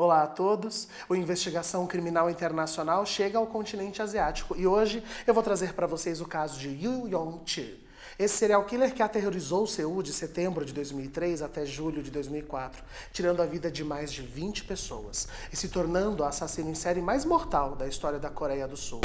Olá a todos! O Investigação Criminal Internacional chega ao continente asiático e hoje eu vou trazer para vocês o caso de Yu Yong-chul. Esse serial killer que aterrorizou Seul de setembro de 2003 até julho de 2004, tirando a vida de mais de 20 pessoas e se tornando o assassino em série mais mortal da história da Coreia do Sul.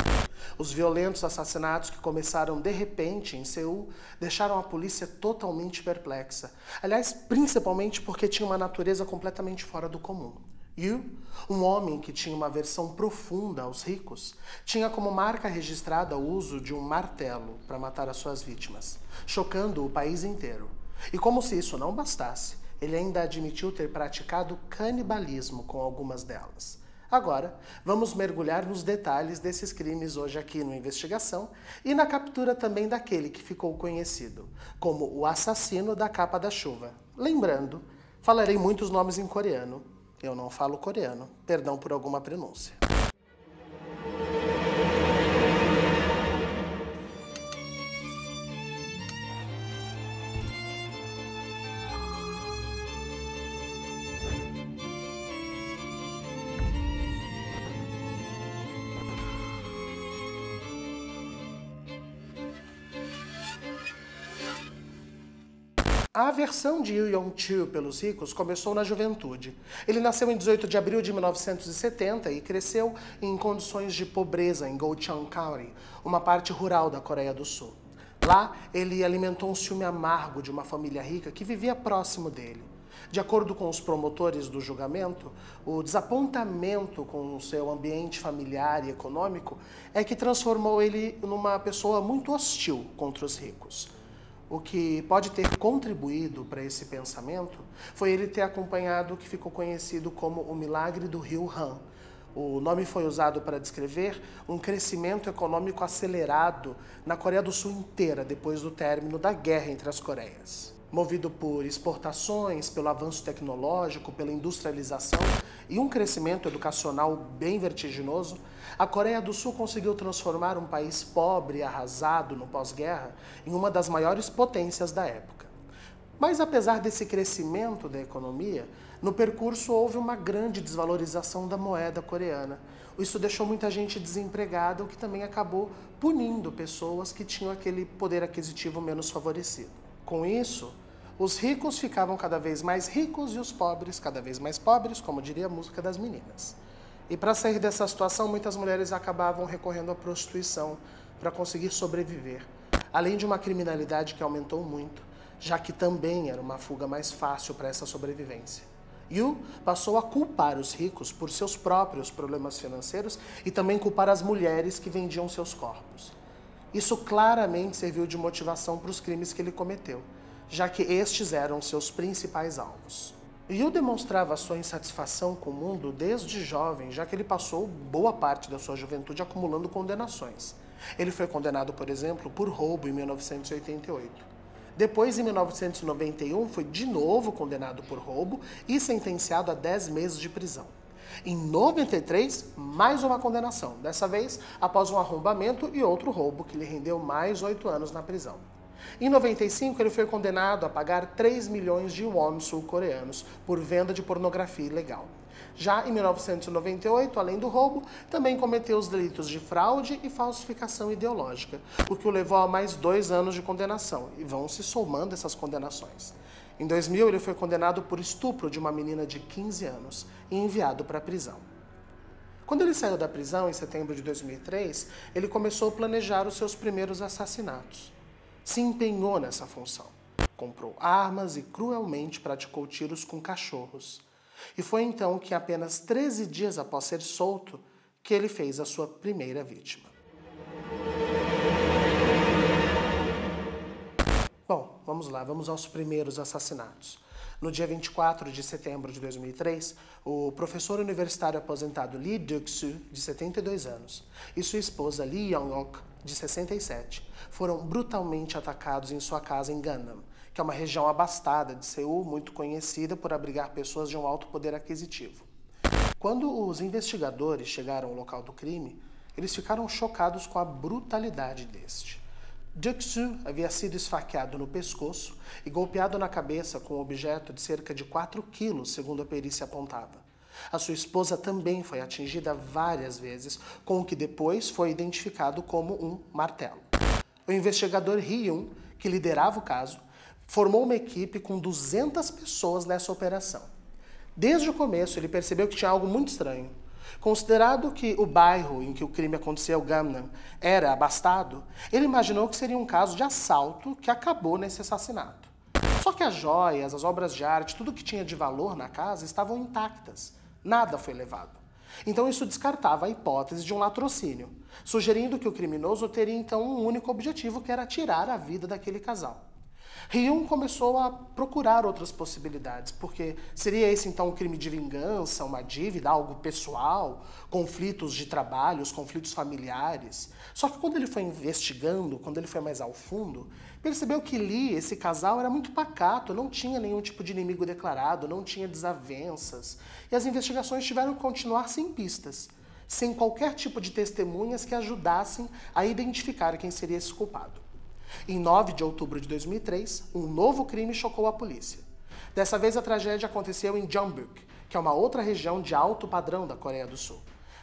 Os violentos assassinatos que começaram de repente em Seul deixaram a polícia totalmente perplexa. Aliás, principalmente porque tinha uma natureza completamente fora do comum. Yu, um homem que tinha uma aversão profunda aos ricos, tinha como marca registrada o uso de um martelo para matar as suas vítimas, chocando o país inteiro. E como se isso não bastasse, ele ainda admitiu ter praticado canibalismo com algumas delas. Agora, vamos mergulhar nos detalhes desses crimes hoje aqui no Investigação e na captura também daquele que ficou conhecido como o assassino da capa da chuva. Lembrando, falarei muitos nomes em coreano. Eu não falo coreano, perdão por alguma pronúncia. A aversão de Yu Yong-chul pelos ricos começou na juventude. Ele nasceu em 18 de abril de 1970 e cresceu em condições de pobreza em Gocheon County, uma parte rural da Coreia do Sul. Lá, ele alimentou um ciúme amargo de uma família rica que vivia próximo dele. De acordo com os promotores do julgamento, o desapontamento com o seu ambiente familiar e econômico é que transformou ele numa pessoa muito hostil contra os ricos. O que pode ter contribuído para esse pensamento foi ele ter acompanhado o que ficou conhecido como o Milagre do Rio Han. O nome foi usado para descrever um crescimento econômico acelerado na Coreia do Sul inteira depois do término da guerra entre as Coreias. Movido por exportações, pelo avanço tecnológico, pela industrialização e um crescimento educacional bem vertiginoso, a Coreia do Sul conseguiu transformar um país pobre e arrasado no pós-guerra em uma das maiores potências da época. Mas apesar desse crescimento da economia, no percurso houve uma grande desvalorização da moeda coreana. Isso deixou muita gente desempregada, o que também acabou punindo pessoas que tinham aquele poder aquisitivo menos favorecido. Com isso, os ricos ficavam cada vez mais ricos e os pobres cada vez mais pobres, como diria a música das meninas. E para sair dessa situação, muitas mulheres acabavam recorrendo à prostituição para conseguir sobreviver, além de uma criminalidade que aumentou muito, já que também era uma fuga mais fácil para essa sobrevivência. Yu passou a culpar os ricos por seus próprios problemas financeiros e também culpar as mulheres que vendiam seus corpos. Isso claramente serviu de motivação para os crimes que ele cometeu, já que estes eram seus principais alvos. Yu demonstrava sua insatisfação com o mundo desde jovem, já que ele passou boa parte da sua juventude acumulando condenações. Ele foi condenado, por exemplo, por roubo em 1988. Depois, em 1991, foi de novo condenado por roubo e sentenciado a 10 meses de prisão. Em 93, mais uma condenação, dessa vez após um arrombamento e outro roubo que lhe rendeu mais 8 anos na prisão. Em 95, ele foi condenado a pagar 3 milhões de won sul-coreanos por venda de pornografia ilegal. Já em 1998, além do roubo, também cometeu os delitos de fraude e falsificação ideológica, o que o levou a mais 2 anos de condenação, e vão se somando essas condenações. Em 2000, ele foi condenado por estupro de uma menina de 15 anos e enviado para a prisão. Quando ele saiu da prisão, em setembro de 2003, ele começou a planejar os seus primeiros assassinatos. Se empenhou nessa função. Comprou armas e cruelmente praticou tiros com cachorros. E foi então que, apenas 13 dias após ser solto, que ele fez a sua primeira vítima. Bom, vamos lá, vamos aos primeiros assassinatos. No dia 24 de setembro de 2003, o professor universitário aposentado Lee Duk-soo, de 72 anos, e sua esposa Lee Yong-ok, de 67, foram brutalmente atacados em sua casa em Gangnam, que é uma região abastada de Seul, muito conhecida por abrigar pessoas de um alto poder aquisitivo. Quando os investigadores chegaram ao local do crime, eles ficaram chocados com a brutalidade deste. Duk-soo havia sido esfaqueado no pescoço e golpeado na cabeça com um objeto de cerca de 4 quilos, segundo a perícia apontava. A sua esposa também foi atingida várias vezes, com o que depois foi identificado como um martelo. O investigador Hyun, que liderava o caso, formou uma equipe com 200 pessoas nessa operação. Desde o começo, ele percebeu que tinha algo muito estranho. Considerado que o bairro em que o crime aconteceu, Gangnam, era abastado, ele imaginou que seria um caso de assalto que acabou nesse assassinato. Só que as joias, as obras de arte, tudo que tinha de valor na casa estavam intactas. Nada foi levado. Então isso descartava a hipótese de um latrocínio, sugerindo que o criminoso teria então um único objetivo, que era tirar a vida daquele casal. Hyun começou a procurar outras possibilidades, porque seria esse então um crime de vingança, uma dívida, algo pessoal, conflitos de trabalho, os conflitos familiares. Só que quando ele foi investigando, quando ele foi mais ao fundo, percebeu que Lee, esse casal, era muito pacato, não tinha nenhum tipo de inimigo declarado, não tinha desavenças. E as investigações tiveram que continuar sem pistas, sem qualquer tipo de testemunhas que ajudassem a identificar quem seria esse culpado. Em 9 de outubro de 2003, um novo crime chocou a polícia. Dessa vez a tragédia aconteceu em Jeonbuk, que é uma outra região de alto padrão da Coreia do Sul.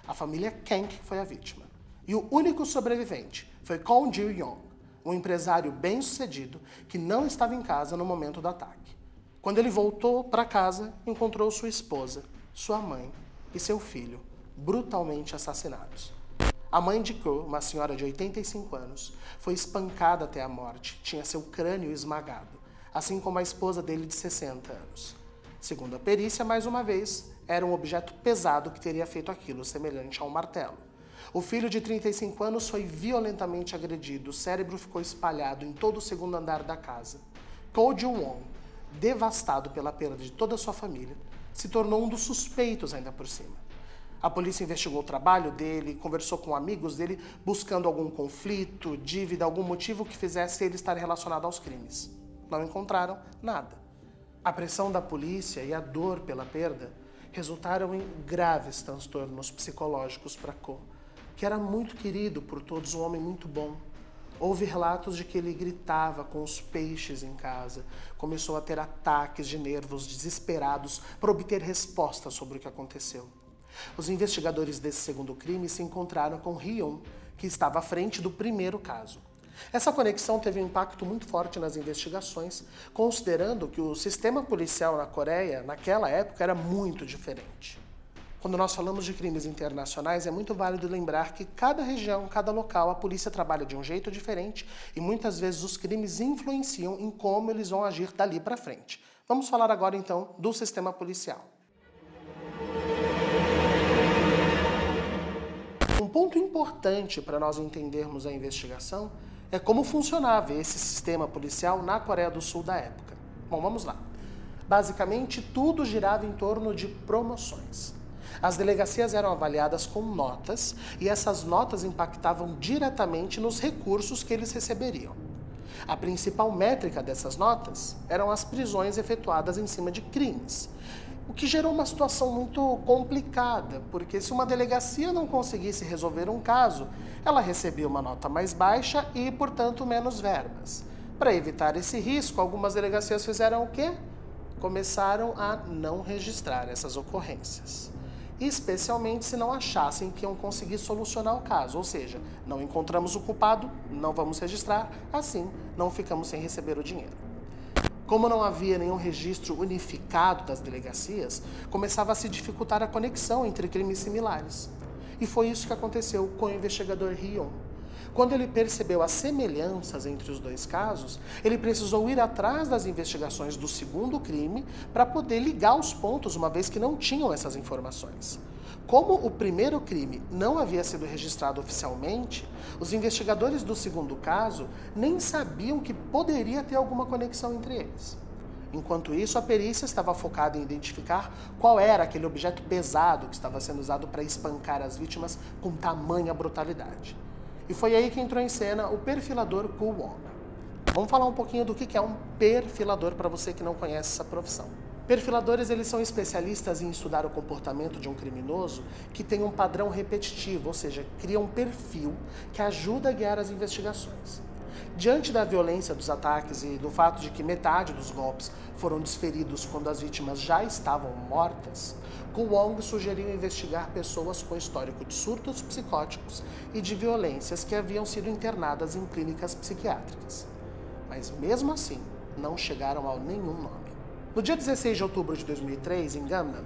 A família Kang foi a vítima. E o único sobrevivente foi Kwon Ji-young, um empresário bem-sucedido que não estava em casa no momento do ataque. Quando ele voltou para casa, encontrou sua esposa, sua mãe e seu filho brutalmente assassinados. A mãe de Ko, uma senhora de 85 anos, foi espancada até a morte, tinha seu crânio esmagado, assim como a esposa dele de 60 anos. Segundo a perícia, mais uma vez, era um objeto pesado que teria feito aquilo, semelhante a um martelo. O filho de 35 anos foi violentamente agredido, o cérebro ficou espalhado em todo o segundo andar da casa. Ko Ji-won, devastado pela perda de toda a sua família, se tornou um dos suspeitos ainda por cima. A polícia investigou o trabalho dele, conversou com amigos dele, buscando algum conflito, dívida, algum motivo que fizesse ele estar relacionado aos crimes. Não encontraram nada. A pressão da polícia e a dor pela perda resultaram em graves transtornos psicológicos para Ko, que era muito querido por todos, um homem muito bom. Houve relatos de que ele gritava com os peixes em casa, começou a ter ataques de nervos desesperados para obter respostas sobre o que aconteceu. Os investigadores desse segundo crime se encontraram com Hyun, que estava à frente do primeiro caso. Essa conexão teve um impacto muito forte nas investigações, considerando que o sistema policial na Coreia, naquela época, era muito diferente. Quando nós falamos de crimes internacionais, é muito válido lembrar que cada região, cada local, a polícia trabalha de um jeito diferente e muitas vezes os crimes influenciam em como eles vão agir dali para frente. Vamos falar agora, então, do sistema policial. Um ponto importante para nós entendermos a investigação é como funcionava esse sistema policial na Coreia do Sul da época. Bom, vamos lá. Basicamente, tudo girava em torno de promoções. As delegacias eram avaliadas com notas e essas notas impactavam diretamente nos recursos que eles receberiam. A principal métrica dessas notas eram as prisões efetuadas em cima de crimes. O que gerou uma situação muito complicada, porque se uma delegacia não conseguisse resolver um caso, ela recebia uma nota mais baixa e, portanto, menos verbas. Para evitar esse risco, algumas delegacias fizeram o quê? Começaram a não registrar essas ocorrências. Especialmente se não achassem que iam conseguir solucionar o caso, ou seja, não encontramos o culpado, não vamos registrar, assim não ficamos sem receber o dinheiro. Como não havia nenhum registro unificado das delegacias, começava a se dificultar a conexão entre crimes similares. E foi isso que aconteceu com o investigador Hyun. Quando ele percebeu as semelhanças entre os dois casos, ele precisou ir atrás das investigações do segundo crime para poder ligar os pontos, uma vez que não tinham essas informações. Como o primeiro crime não havia sido registrado oficialmente, os investigadores do segundo caso nem sabiam que poderia ter alguma conexão entre eles. Enquanto isso, a perícia estava focada em identificar qual era aquele objeto pesado que estava sendo usado para espancar as vítimas com tamanha brutalidade. E foi aí que entrou em cena o perfilador Koo Won. Vamos falar um pouquinho do que é um perfilador para você que não conhece essa profissão. Perfiladores, eles são especialistas em estudar o comportamento de um criminoso que tem um padrão repetitivo, ou seja, cria um perfil que ajuda a guiar as investigações. Diante da violência dos ataques e do fato de que metade dos golpes foram desferidos quando as vítimas já estavam mortas, Gu Wong sugeriu investigar pessoas com histórico de surtos psicóticos e de violências que haviam sido internadas em clínicas psiquiátricas. Mas mesmo assim, não chegaram a nenhum nome. No dia 16 de outubro de 2003, em Gangnam,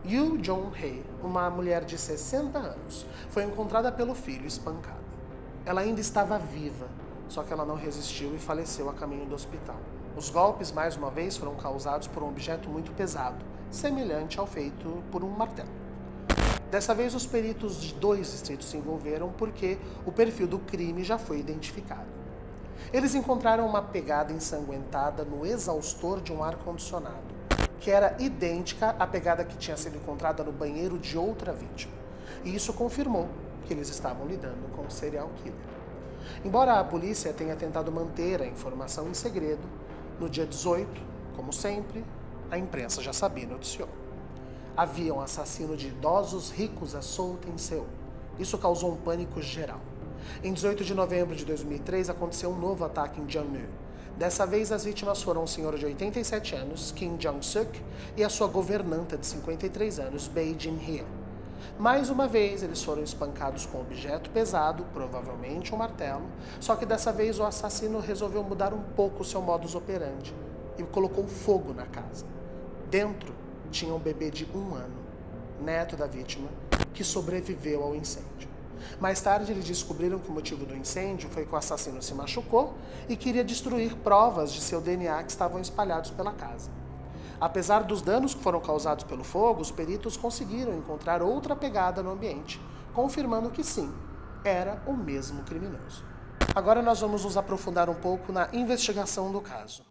Yoo Jong-hae, uma mulher de 60 anos, foi encontrada pelo filho espancada. Ela ainda estava viva, só que ela não resistiu e faleceu a caminho do hospital. Os golpes, mais uma vez, foram causados por um objeto muito pesado, semelhante ao feito por um martelo. Dessa vez, os peritos de 2 distritos se envolveram porque o perfil do crime já foi identificado. Eles encontraram uma pegada ensanguentada no exaustor de um ar-condicionado, que era idêntica à pegada que tinha sido encontrada no banheiro de outra vítima. E isso confirmou que eles estavam lidando com um serial killer. Embora a polícia tenha tentado manter a informação em segredo, no dia 18, como sempre, a imprensa já sabia e noticiou. Havia um assassino de idosos ricos à solta em Seul. Isso causou um pânico geral. Em 18 de novembro de 2003, aconteceu um novo ataque em Jeongnam. Dessa vez, as vítimas foram um senhor de 87 anos, Kim Jong-suk, e a sua governanta de 53 anos, Bae Jin-hye. Mais uma vez, eles foram espancados com um objeto pesado, provavelmente um martelo, só que dessa vez o assassino resolveu mudar um pouco o seu modus operandi e colocou fogo na casa. Dentro tinha um bebê de 1 ano, neto da vítima, que sobreviveu ao incêndio. Mais tarde, eles descobriram que o motivo do incêndio foi que o assassino se machucou e queria destruir provas de seu DNA que estavam espalhados pela casa. Apesar dos danos que foram causados pelo fogo, os peritos conseguiram encontrar outra pegada no ambiente, confirmando que sim, era o mesmo criminoso. Agora nós vamos nos aprofundar um pouco na investigação do caso.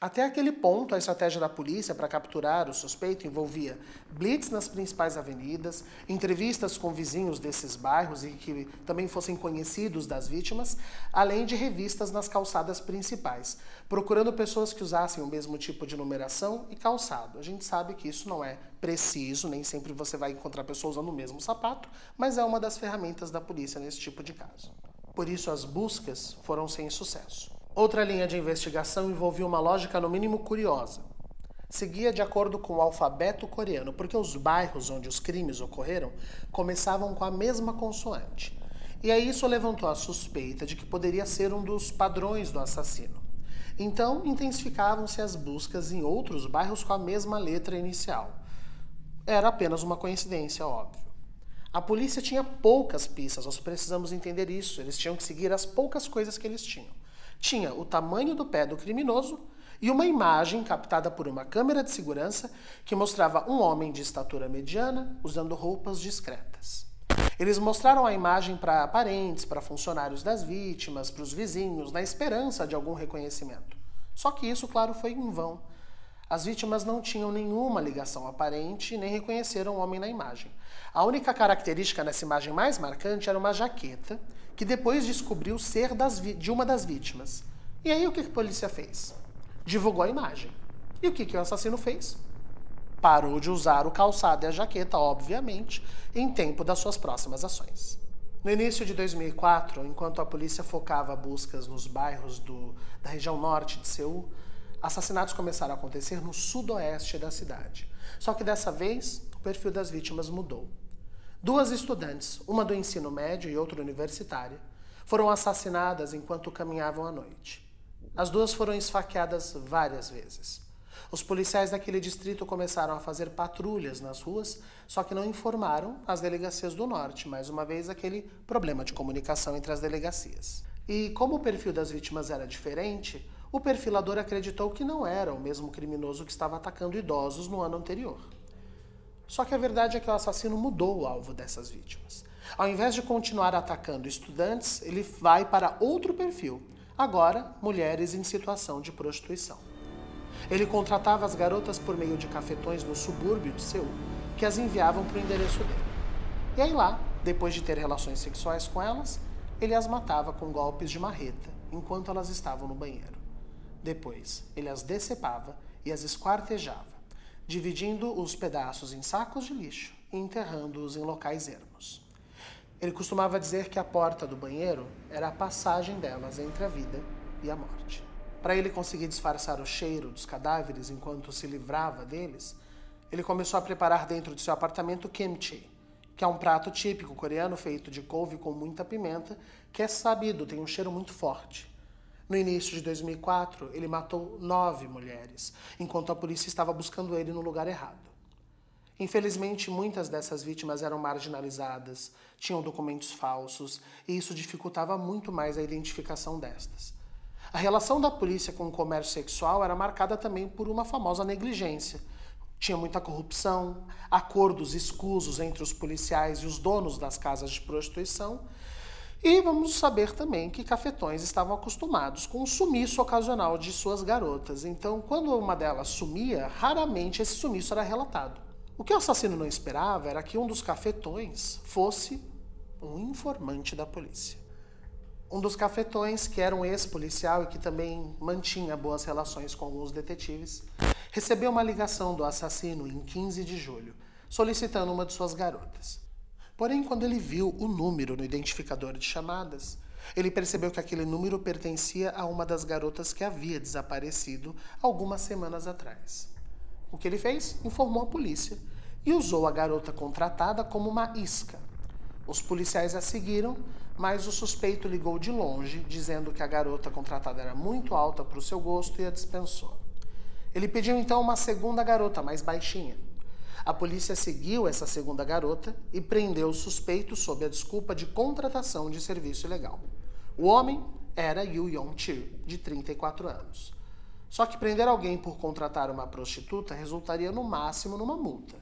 Até aquele ponto, a estratégia da polícia para capturar o suspeito envolvia blitz nas principais avenidas, entrevistas com vizinhos desses bairros e que também fossem conhecidos das vítimas, além de revistas nas calçadas principais, procurando pessoas que usassem o mesmo tipo de numeração e calçado. A gente sabe que isso não é preciso, nem sempre você vai encontrar pessoas usando o mesmo sapato, mas é uma das ferramentas da polícia nesse tipo de caso. Por isso, as buscas foram sem sucesso. Outra linha de investigação envolvia uma lógica no mínimo curiosa. Seguia de acordo com o alfabeto coreano, porque os bairros onde os crimes ocorreram começavam com a mesma consoante. E aí isso levantou a suspeita de que poderia ser um dos padrões do assassino. Então, intensificavam-se as buscas em outros bairros com a mesma letra inicial. Era apenas uma coincidência, óbvio. A polícia tinha poucas pistas, nós precisamos entender isso. Eles tinham que seguir as poucas coisas que eles tinham. Tinha o tamanho do pé do criminoso e uma imagem captada por uma câmera de segurança que mostrava um homem de estatura mediana usando roupas discretas. Eles mostraram a imagem para parentes, para funcionários das vítimas, para os vizinhos, na esperança de algum reconhecimento. Só que isso, claro, foi em vão. As vítimas não tinham nenhuma ligação aparente e nem reconheceram o homem na imagem. A única característica nessa imagem mais marcante era uma jaqueta, que depois descobriu ser de uma das vítimas. E aí o que a polícia fez? Divulgou a imagem. E o que o assassino fez? Parou de usar o calçado e a jaqueta, obviamente, em tempo das suas próximas ações. No início de 2004, enquanto a polícia focava buscas nos bairros da região norte de Seul, assassinatos começaram a acontecer no sudoeste da cidade. Só que dessa vez, o perfil das vítimas mudou. 2 estudantes, uma do ensino médio e outra universitária, foram assassinadas enquanto caminhavam à noite. As 2 foram esfaqueadas várias vezes. Os policiais daquele distrito começaram a fazer patrulhas nas ruas, só que não informaram as delegacias do norte, mais uma vez aquele problema de comunicação entre as delegacias. E como o perfil das vítimas era diferente, o perfilador acreditou que não era o mesmo criminoso que estava atacando idosos no ano anterior. Só que a verdade é que o assassino mudou o alvo dessas vítimas. Ao invés de continuar atacando estudantes, ele vai para outro perfil, agora mulheres em situação de prostituição. Ele contratava as garotas por meio de cafetões no subúrbio de Seul, que as enviavam para o endereço dele. E aí lá, depois de ter relações sexuais com elas, ele as matava com golpes de marreta, enquanto elas estavam no banheiro. Depois, ele as decepava e as esquartejava, dividindo os pedaços em sacos de lixo e enterrando-os em locais ermos. Ele costumava dizer que a porta do banheiro era a passagem delas entre a vida e a morte. Para ele conseguir disfarçar o cheiro dos cadáveres enquanto se livrava deles, ele começou a preparar dentro de seu apartamento kimchi, que é um prato típico coreano feito de couve com muita pimenta, que é sabido, tem um cheiro muito forte. No início de 2004, ele matou 9 mulheres, enquanto a polícia estava buscando ele no lugar errado. Infelizmente, muitas dessas vítimas eram marginalizadas, tinham documentos falsos, e isso dificultava muito mais a identificação destas. A relação da polícia com o comércio sexual era marcada também por uma famosa negligência. Tinha muita corrupção, acordos escusos entre os policiais e os donos das casas de prostituição. E vamos saber também que cafetões estavam acostumados com o sumiço ocasional de suas garotas. Então, quando uma delas sumia, raramente esse sumiço era relatado. O que o assassino não esperava era que um dos cafetões fosse um informante da polícia. Um dos cafetões, que era um ex-policial e que também mantinha boas relações com alguns detetives, recebeu uma ligação do assassino em 15 de julho, solicitando uma de suas garotas. Porém, quando ele viu o número no identificador de chamadas, ele percebeu que aquele número pertencia a uma das garotas que havia desaparecido algumas semanas atrás. O que ele fez? Informou a polícia e usou a garota contratada como uma isca. Os policiais a seguiram, mas o suspeito ligou de longe, dizendo que a garota contratada era muito alta para o seu gosto e a dispensou. Ele pediu então uma segunda garota, mais baixinha. A polícia seguiu essa segunda garota e prendeu o suspeito sob a desculpa de contratação de serviço ilegal. O homem era Yoo Yong-chul, de 34 anos. Só que prender alguém por contratar uma prostituta resultaria no máximo numa multa.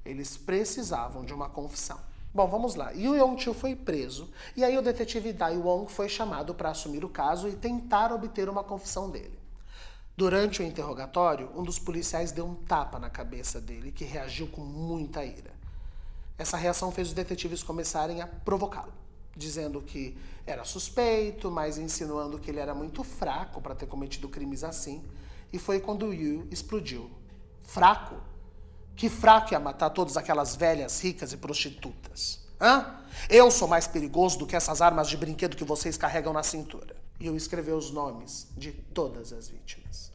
Eles precisavam de uma confissão. Bom, vamos lá. Yoo Yong-chul foi preso e aí o detetive Dae Wong foi chamado para assumir o caso e tentar obter uma confissão dele. Durante o interrogatório, um dos policiais deu um tapa na cabeça dele, que reagiu com muita ira. Essa reação fez os detetives começarem a provocá-lo, dizendo que era suspeito, mas insinuando que ele era muito fraco para ter cometido crimes assim. E foi quando Yoo explodiu. Fraco? Que fraco ia matar todas aquelas velhas ricas e prostitutas? Hã? Eu sou mais perigoso do que essas armas de brinquedo que vocês carregam na cintura. Yoo escreveu os nomes de todas as vítimas,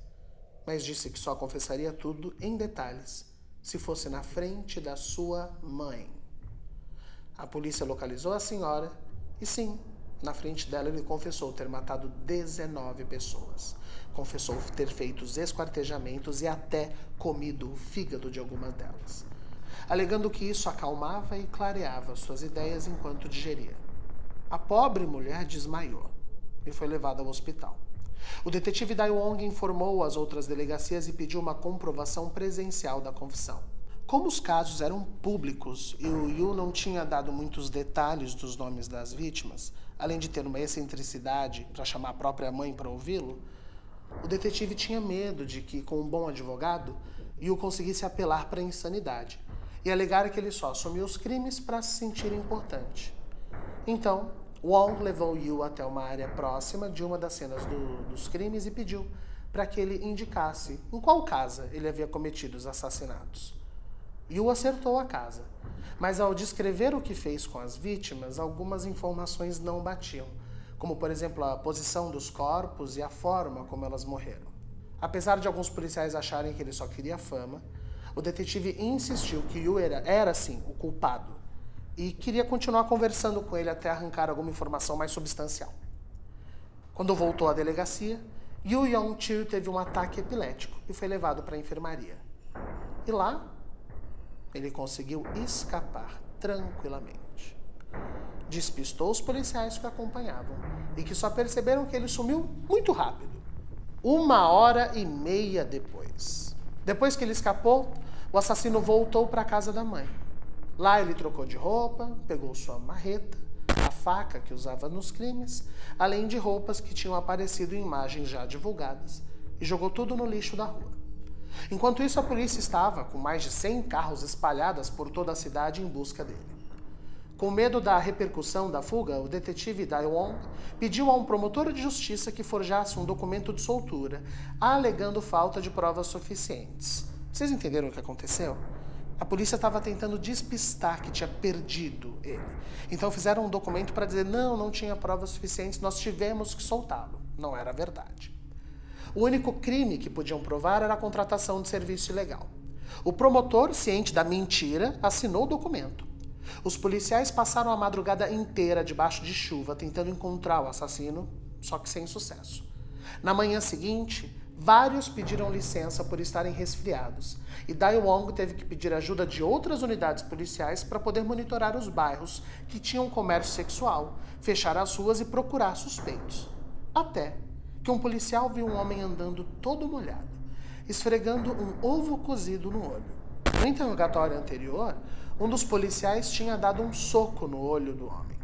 mas disse que só confessaria tudo em detalhes se fosse na frente da sua mãe. A polícia localizou a senhora e sim, na frente dela ele confessou ter matado 19 pessoas. Confessou ter feito os esquartejamentos e até comido o fígado de algumas delas, alegando que isso acalmava e clareava suas ideias enquanto digeria. A pobre mulher desmaiou e foi levada ao hospital. O detetive Dae Wong informou as outras delegacias e pediu uma comprovação presencial da confissão. Como os casos eram públicos e o Yoo não tinha dado muitos detalhes dos nomes das vítimas, além de ter uma excentricidade para chamar a própria mãe para ouvi-lo, o detetive tinha medo de que, com um bom advogado, Yoo conseguisse apelar para a insanidade e alegar que ele só assumiu os crimes para se sentir importante. Então, Wong levou Yoo até uma área próxima de uma das cenas dos crimes e pediu para que ele indicasse em qual casa ele havia cometido os assassinatos. Yoo acertou a casa, mas ao descrever o que fez com as vítimas, algumas informações não batiam, como, por exemplo, a posição dos corpos e a forma como elas morreram. Apesar de alguns policiais acharem que ele só queria fama, o detetive insistiu que Yoo era sim, o culpado, e queria continuar conversando com ele até arrancar alguma informação mais substancial. Quando voltou à delegacia, Yoo Yong-chul teve um ataque epilético e foi levado para a enfermaria. E lá, ele conseguiu escapar tranquilamente. Despistou os policiais que o acompanhavam e que só perceberam que ele sumiu muito rápido, 1h30 depois. Depois que ele escapou, o assassino voltou para a casa da mãe. Lá ele trocou de roupa, pegou sua marreta, a faca que usava nos crimes, além de roupas que tinham aparecido em imagens já divulgadas, e jogou tudo no lixo da rua. Enquanto isso, a polícia estava com mais de 100 carros espalhadas por toda a cidade em busca dele. Com medo da repercussão da fuga, o detetive Dae Wong pediu a um promotor de justiça que forjasse um documento de soltura, alegando falta de provas suficientes. Vocês entenderam o que aconteceu? A polícia estava tentando despistar que tinha perdido ele. Então fizeram um documento para dizer, não tinha provas suficientes, nós tivemos que soltá-lo. Não era verdade. O único crime que podiam provar era a contratação de serviço ilegal. O promotor, ciente da mentira, assinou o documento. Os policiais passaram a madrugada inteira debaixo de chuva tentando encontrar o assassino, só que sem sucesso. Na manhã seguinte, vários pediram licença por estarem resfriados e Dai Wong teve que pedir ajuda de outras unidades policiais para poder monitorar os bairros que tinham comércio sexual, fechar as ruas e procurar suspeitos. Até que um policial viu um homem andando todo molhado, esfregando um ovo cozido no olho. No interrogatório anterior, um dos policiais tinha dado um soco no olho do homem.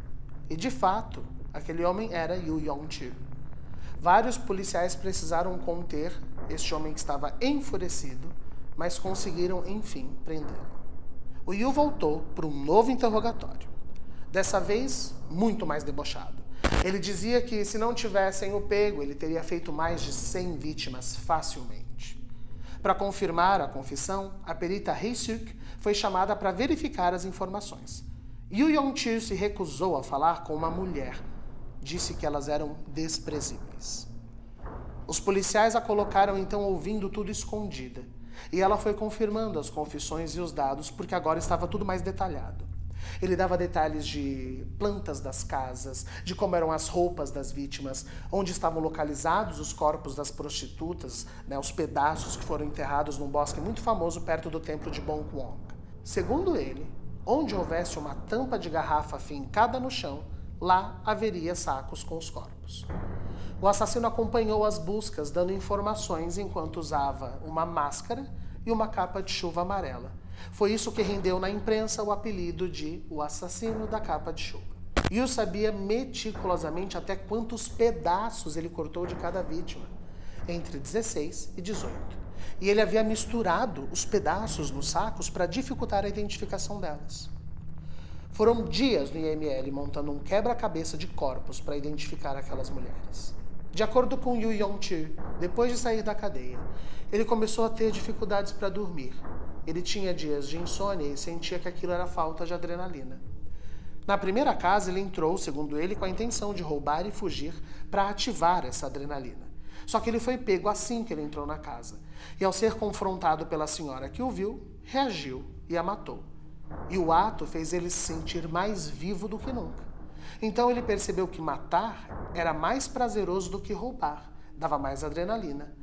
E, de fato, aquele homem era Yu Yong-chul. Vários policiais precisaram conter este homem que estava enfurecido, mas conseguiram, enfim, prendê-lo. O Yu voltou para um novo interrogatório. Dessa vez, muito mais debochado. Ele dizia que, se não tivessem o pego, ele teria feito mais de 100 vítimas facilmente. Para confirmar a confissão, a perita Hee-suk foi chamada para verificar as informações. Yu Yong-chul se recusou a falar com uma mulher. Disse que elas eram desprezíveis. Os policiais a colocaram então ouvindo tudo escondida. E ela foi confirmando as confissões e os dados, porque agora estava tudo mais detalhado. Ele dava detalhes de plantas das casas, de como eram as roupas das vítimas, onde estavam localizados os corpos das prostitutas, os pedaços que foram enterrados num bosque muito famoso perto do templo de Bongkwon. Segundo ele, onde houvesse uma tampa de garrafa fincada no chão, lá haveria sacos com os corpos. O assassino acompanhou as buscas, dando informações enquanto usava uma máscara e uma capa de chuva amarela. Foi isso que rendeu na imprensa o apelido de o assassino da capa de chuva. Yu sabia meticulosamente até quantos pedaços ele cortou de cada vítima, entre 16 e 18. E ele havia misturado os pedaços nos sacos para dificultar a identificação delas. Foram dias no IML montando um quebra-cabeça de corpos para identificar aquelas mulheres. De acordo com Yu Yong-chul, depois de sair da cadeia, ele começou a ter dificuldades para dormir. Ele tinha dias de insônia e sentia que aquilo era falta de adrenalina. Na primeira casa, ele entrou, segundo ele, com a intenção de roubar e fugir para ativar essa adrenalina. Só que ele foi pego assim que ele entrou na casa. E ao ser confrontado pela senhora que o viu, reagiu e a matou. E o ato fez ele se sentir mais vivo do que nunca. Então ele percebeu que matar era mais prazeroso do que roubar, dava mais adrenalina.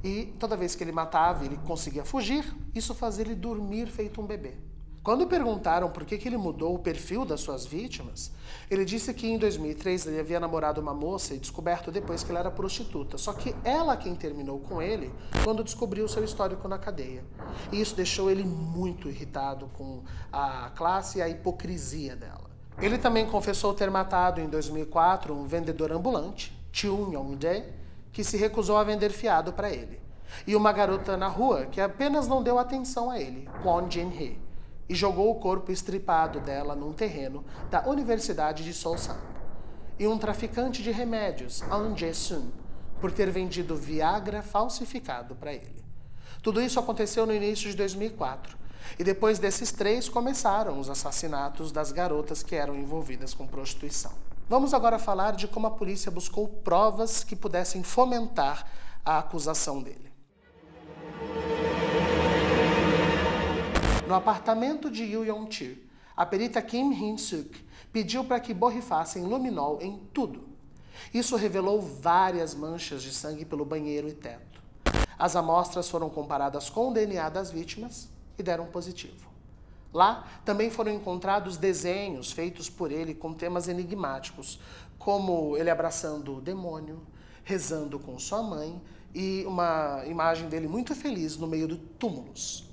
E toda vez que ele matava, ele conseguia fugir, isso fazia ele dormir feito um bebê. Quando perguntaram por que ele mudou o perfil das suas vítimas, ele disse que em 2003 ele havia namorado uma moça e descoberto depois que ela era prostituta. Só que ela quem terminou com ele quando descobriu seu histórico na cadeia. E isso deixou ele muito irritado com a classe e a hipocrisia dela. Ele também confessou ter matado em 2004 um vendedor ambulante, Chun Yong-dae, que se recusou a vender fiado para ele. E uma garota na rua que apenas não deu atenção a ele, Kwon Jin-hee, e jogou o corpo estripado dela num terreno da Universidade de Seosan. E um traficante de remédios, An Jae-sun, por ter vendido Viagra falsificado para ele. Tudo isso aconteceu no início de 2004. E depois desses 3 começaram os assassinatos das garotas que eram envolvidas com prostituição. Vamos agora falar de como a polícia buscou provas que pudessem fomentar a acusação dele. No apartamento de Yu Yong-chul, a perita Kim Hee-suk pediu para que borrifassem luminol em tudo. Isso revelou várias manchas de sangue pelo banheiro e teto. As amostras foram comparadas com o DNA das vítimas e deram positivo. Lá também foram encontrados desenhos feitos por ele com temas enigmáticos, como ele abraçando o demônio, rezando com sua mãe e uma imagem dele muito feliz no meio de túmulos.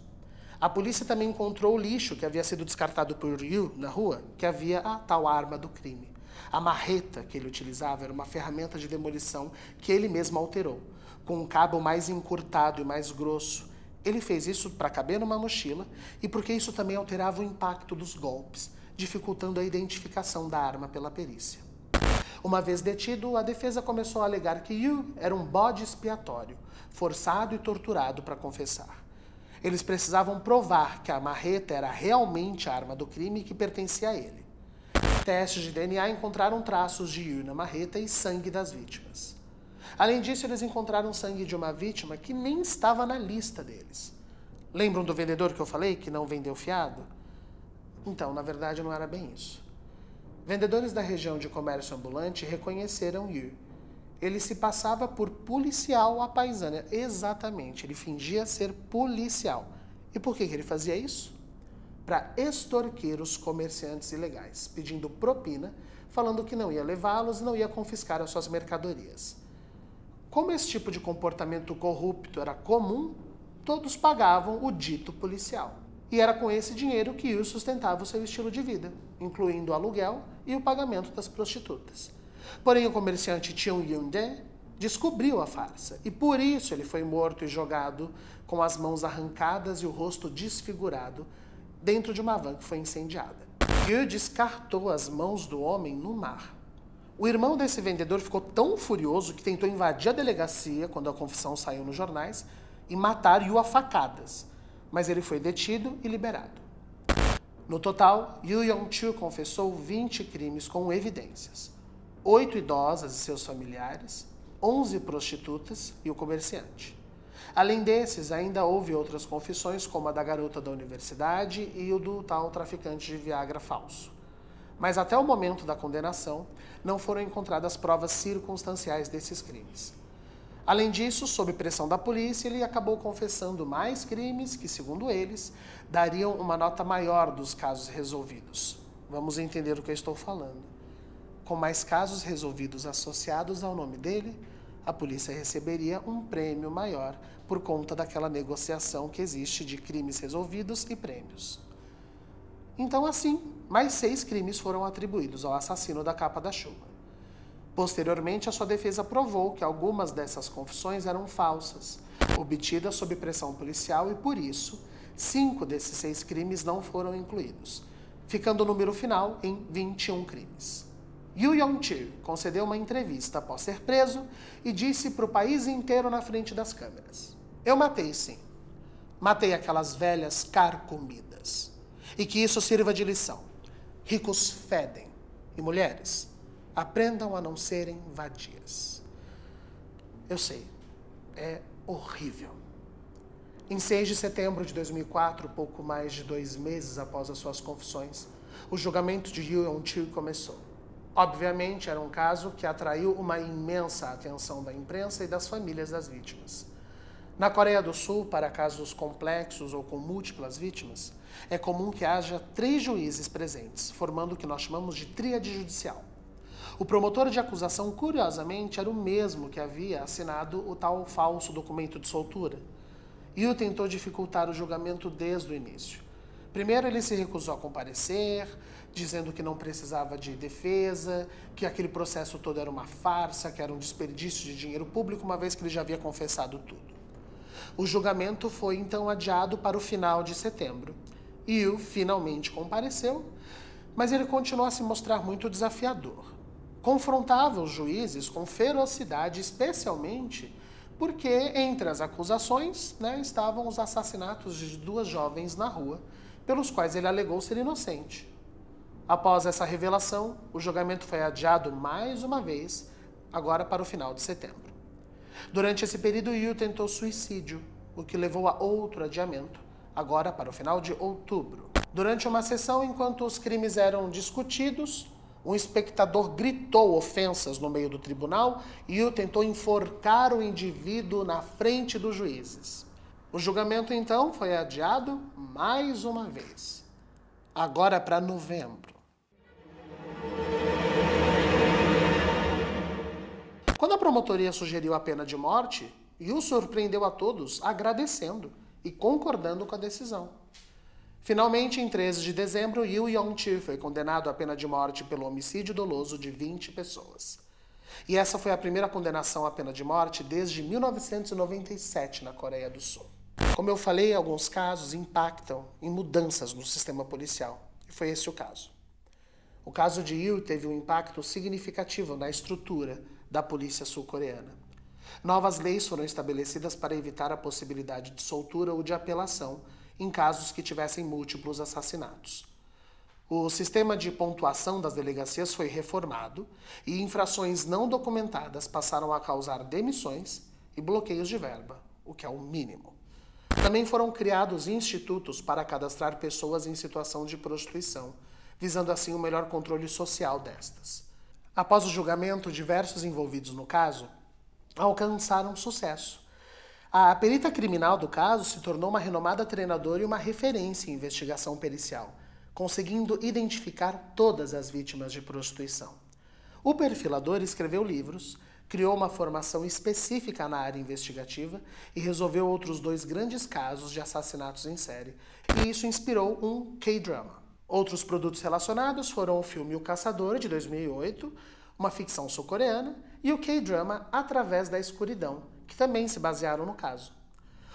A polícia também encontrou o lixo que havia sido descartado por Yu na rua, que havia a tal arma do crime. A marreta que ele utilizava era uma ferramenta de demolição que ele mesmo alterou, com um cabo mais encurtado e mais grosso. Ele fez isso para caber numa mochila e porque isso também alterava o impacto dos golpes, dificultando a identificação da arma pela perícia. Uma vez detido, a defesa começou a alegar que Yu era um bode expiatório, forçado e torturado para confessar. Eles precisavam provar que a marreta era realmente a arma do crime e que pertencia a ele. Testes de DNA encontraram traços de Yu na marreta e sangue das vítimas. Além disso, eles encontraram sangue de uma vítima que nem estava na lista deles. Lembram do vendedor que eu falei que não vendeu fiado? Então, na verdade, não era bem isso. Vendedores da região de comércio ambulante reconheceram Yu. Ele se passava por policial à paisana. Exatamente, ele fingia ser policial. E por que ele fazia isso? Para extorquir os comerciantes ilegais, pedindo propina, falando que não ia levá-los e não ia confiscar as suas mercadorias. Como esse tipo de comportamento corrupto era comum, todos pagavam o dito policial. E era com esse dinheiro que Yu sustentava o seu estilo de vida, incluindo o aluguel e o pagamento das prostitutas. Porém, o comerciante Cheung Yun-dae descobriu a farsa e por isso ele foi morto e jogado com as mãos arrancadas e o rosto desfigurado dentro de uma van que foi incendiada. Yu descartou as mãos do homem no mar. O irmão desse vendedor ficou tão furioso que tentou invadir a delegacia quando a confissão saiu nos jornais e matar Yu a facadas, mas ele foi detido e liberado. No total, Yu Yong-chul confessou 20 crimes com evidências. 8 idosas e seus familiares, 11 prostitutas e o comerciante. Além desses, ainda houve outras confissões, como a da garota da universidade e o do tal traficante de Viagra falso. Mas até o momento da condenação, não foram encontradas provas circunstanciais desses crimes. Além disso, sob pressão da polícia, ele acabou confessando mais crimes que, segundo eles, dariam uma nota maior dos casos resolvidos. Vamos entender o que eu estou falando. Com mais casos resolvidos associados ao nome dele, a polícia receberia um prêmio maior por conta daquela negociação que existe de crimes resolvidos e prêmios. Então, assim, mais 6 crimes foram atribuídos ao assassino da capa da chuva. Posteriormente, a sua defesa provou que algumas dessas confissões eram falsas, obtidas sob pressão policial e, por isso, 5 desses 6 crimes não foram incluídos, ficando o número final em 21 crimes. Yu Yong-chul concedeu uma entrevista após ser preso e disse para o país inteiro na frente das câmeras: "Eu matei, sim. Matei aquelas velhas carcomidas. E que isso sirva de lição. Ricos fedem. E mulheres, aprendam a não serem vadias." Eu sei, é horrível. Em 6 de setembro de 2004, pouco mais de 2 meses após as suas confissões, o julgamento de Yu Yong-chul começou. Obviamente, era um caso que atraiu uma imensa atenção da imprensa e das famílias das vítimas. Na Coreia do Sul, para casos complexos ou com múltiplas vítimas, é comum que haja 3 juízes presentes, formando o que nós chamamos de tríade judicial. O promotor de acusação, curiosamente, era o mesmo que havia assinado o tal falso documento de soltura. Yu tentou dificultar o julgamento desde o início. Primeiro, ele se recusou a comparecer, dizendo que não precisava de defesa, que aquele processo todo era uma farsa, que era um desperdício de dinheiro público, uma vez que ele já havia confessado tudo. O julgamento foi então adiado para o final de setembro. Yu finalmente compareceu, mas ele continuou a se mostrar muito desafiador. Confrontava os juízes com ferocidade, especialmente porque entre as acusações, estavam os assassinatos de 2 jovens na rua, pelos quais ele alegou ser inocente. Após essa revelação, o julgamento foi adiado mais uma vez, agora para o final de setembro. Durante esse período, Yu tentou suicídio, o que levou a outro adiamento, agora para o final de outubro. Durante uma sessão, enquanto os crimes eram discutidos, um espectador gritou ofensas no meio do tribunal e Yu tentou enforcar o indivíduo na frente dos juízes. O julgamento, então, foi adiado mais uma vez, agora para novembro. Quando a promotoria sugeriu a pena de morte, Yu surpreendeu a todos agradecendo e concordando com a decisão. Finalmente, em 13 de dezembro, Yu Yong-chul foi condenado à pena de morte pelo homicídio doloso de 20 pessoas. E essa foi a primeira condenação à pena de morte desde 1997 na Coreia do Sul. Como eu falei, alguns casos impactam em mudanças no sistema policial, e foi esse o caso. O caso de Yu teve um impacto significativo na estrutura da polícia sul-coreana. Novas leis foram estabelecidas para evitar a possibilidade de soltura ou de apelação em casos que tivessem múltiplos assassinatos. O sistema de pontuação das delegacias foi reformado e infrações não documentadas passaram a causar demissões e bloqueios de verba, o que é o mínimo. Também foram criados institutos para cadastrar pessoas em situação de prostituição, visando assim o melhor controle social destas. Após o julgamento, diversos envolvidos no caso alcançaram sucesso. A perita criminal do caso se tornou uma renomada treinadora e uma referência em investigação pericial, conseguindo identificar todas as vítimas de prostituição. O perfilador escreveu livros, criou uma formação específica na área investigativa e resolveu outros 2 grandes casos de assassinatos em série, e isso inspirou um K-drama. Outros produtos relacionados foram o filme O Caçador, de 2008, uma ficção sul-coreana, e o K-drama Através da Escuridão, que também se basearam no caso.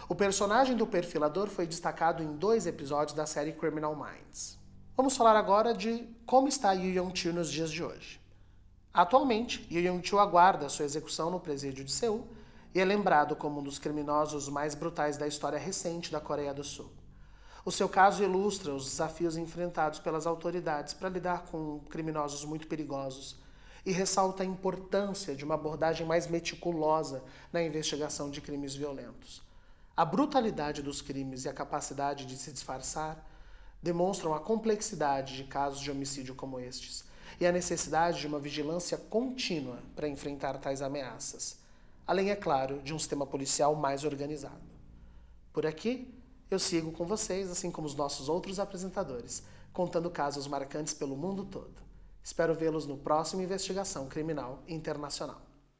O personagem do perfilador foi destacado em 2 episódios da série Criminal Minds. Vamos falar agora de como está Yoo Yong-chul nos dias de hoje. Atualmente, Yoo Yong-chul aguarda sua execução no presídio de Seul e é lembrado como um dos criminosos mais brutais da história recente da Coreia do Sul. O seu caso ilustra os desafios enfrentados pelas autoridades para lidar com criminosos muito perigosos e ressalta a importância de uma abordagem mais meticulosa na investigação de crimes violentos. A brutalidade dos crimes e a capacidade de se disfarçar demonstram a complexidade de casos de homicídio como estes e a necessidade de uma vigilância contínua para enfrentar tais ameaças, além, é claro, de um sistema policial mais organizado. Por aqui, eu sigo com vocês, assim como os nossos outros apresentadores, contando casos marcantes pelo mundo todo. Espero vê-los no próximo Investigação Criminal Internacional.